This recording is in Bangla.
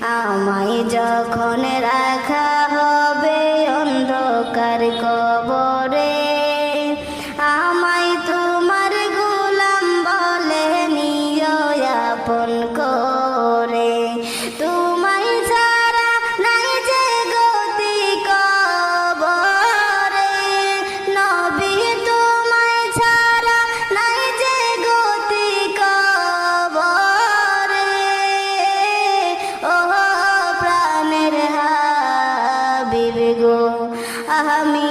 আমায় যখন রাখা হবে অন্ধকার কবরে, আমায় তোমার গোলাম বলে নিও আপন করে। তোমায় ছাড়া নাই যে গতি কবরে, নবী তোমায় ছাড়া নাই যে গতি কবরে। ও প্রাণের হাবিব গো, আমি